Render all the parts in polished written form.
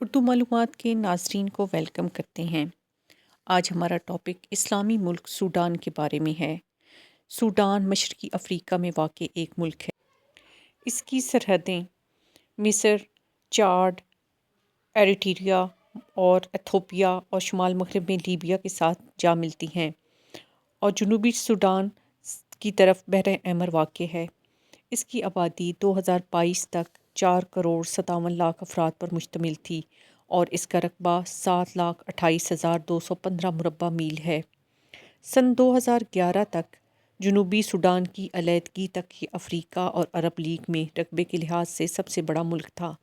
اردو معلومات کے ناظرین کو ویلکم کرتے ہیں۔ آج ہمارا ٹاپک اسلامی ملک سوڈان کے بارے میں ہے۔ سوڈان مشرقی افریقہ میں واقع ایک ملک ہے۔ اس کی سرحدیں مصر، چاڈ، ایریٹریا اور ایتھوپیا اور شمال مغرب میں لیبیا کے ساتھ جا ملتی ہیں، اور جنوبی سوڈان کی طرف بحر احمر واقع ہے۔ اس کی آبادی 2022 تک 4,57,00,000 افراد پر مشتمل تھی، اور اس کا رقبہ 7,28,215 مربع میل ہے۔ سن 2011 تک جنوبی سوڈان کی علیحدگی تک یہ افریقہ اور عرب لیگ میں رقبے کے لحاظ سے سب سے بڑا ملک تھا۔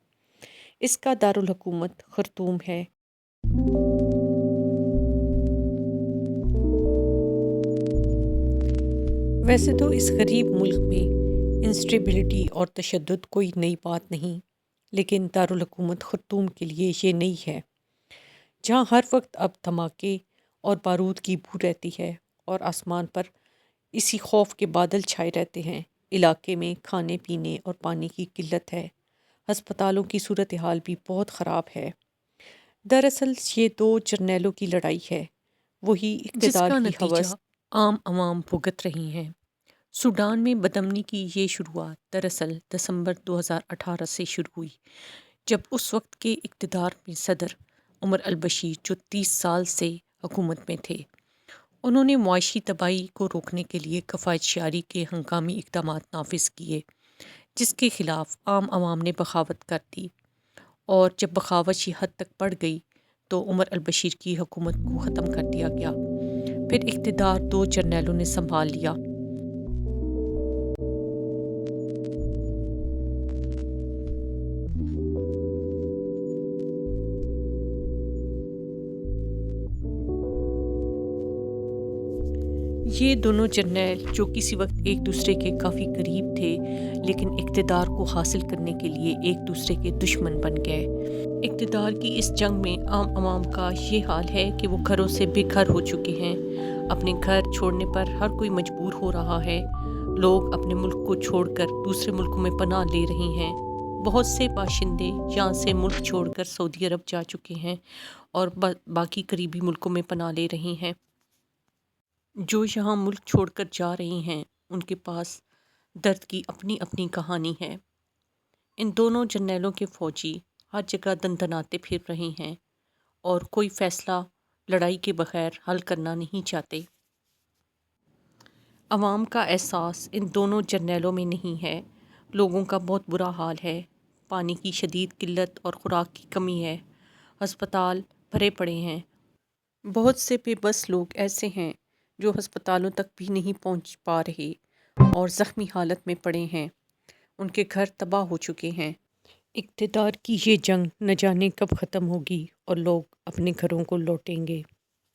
اس کا دارالحکومت خرطوم ہے۔ ویسے تو اس غریب ملک میں انسٹیبلٹی اور تشدد کوئی نئی بات نہیں، لیکن دارالحکومت خرطوم کے لیے یہ نئی ہے، جہاں ہر وقت اب دھماکے اور بارود کی بو رہتی ہے اور آسمان پر اسی خوف کے بادل چھائے رہتے ہیں۔ علاقے میں کھانے پینے اور پانی کی قلت ہے۔ ہسپتالوں کی صورتحال بھی بہت خراب ہے۔ دراصل یہ دو جرنیلوں کی لڑائی ہے، وہی اقتدار کی ہوس عام عوام بھگت رہی ہیں۔ سوڈان میں بدامنی کی یہ شروعات دراصل دسمبر 2018 سے شروع ہوئی، جب اس وقت کے اقتدار میں صدر عمر البشیر، جو 30 سال سے حکومت میں تھے، انہوں نے معاشی تباہی کو روکنے کے لیے کفایت جاری کے ہنگامی اقدامات نافذ کیے، جس کے خلاف عام عوام نے بغاوت کر دی، اور جب بغاوت یہ حد تک بڑھ گئی تو عمر البشیر کی حکومت کو ختم کر دیا گیا۔ پھر اقتدار دو جرنیلوں نے سنبھال لیا۔ یہ دونوں جرنیل، جو کسی وقت ایک دوسرے کے کافی قریب تھے، لیکن اقتدار کو حاصل کرنے کے لیے ایک دوسرے کے دشمن بن گئے۔ اقتدار کی اس جنگ میں عام عوام کا یہ حال ہے کہ وہ گھروں سے بے گھر ہو چکے ہیں۔ اپنے گھر چھوڑنے پر ہر کوئی مجبور ہو رہا ہے۔ لوگ اپنے ملک کو چھوڑ کر دوسرے ملکوں میں پناہ لے رہے ہیں۔ بہت سے باشندے یہاں سے ملک چھوڑ کر سعودی عرب جا چکے ہیں اور باقی قریبی ملکوں میں پناہ لے رہے ہیں۔ جو یہاں ملک چھوڑ کر جا رہے ہیں، ان کے پاس درد کی اپنی اپنی کہانی ہے۔ ان دونوں جرنیلوں کے فوجی ہر جگہ دندناتے پھر رہے ہیں اور کوئی فیصلہ لڑائی کے بغیر حل کرنا نہیں چاہتے۔ عوام کا احساس ان دونوں جرنیلوں میں نہیں ہے۔ لوگوں کا بہت برا حال ہے۔ پانی کی شدید قلت اور خوراک کی کمی ہے۔ ہسپتال بھرے پڑے ہیں۔ بہت سے بے بس لوگ ایسے ہیں جو ہسپتالوں تک بھی نہیں پہنچ پا رہے اور زخمی حالت میں پڑے ہیں۔ ان کے گھر تباہ ہو چکے ہیں۔ اقتدار کی یہ جنگ نہ جانے کب ختم ہوگی اور لوگ اپنے گھروں کو لوٹیں گے۔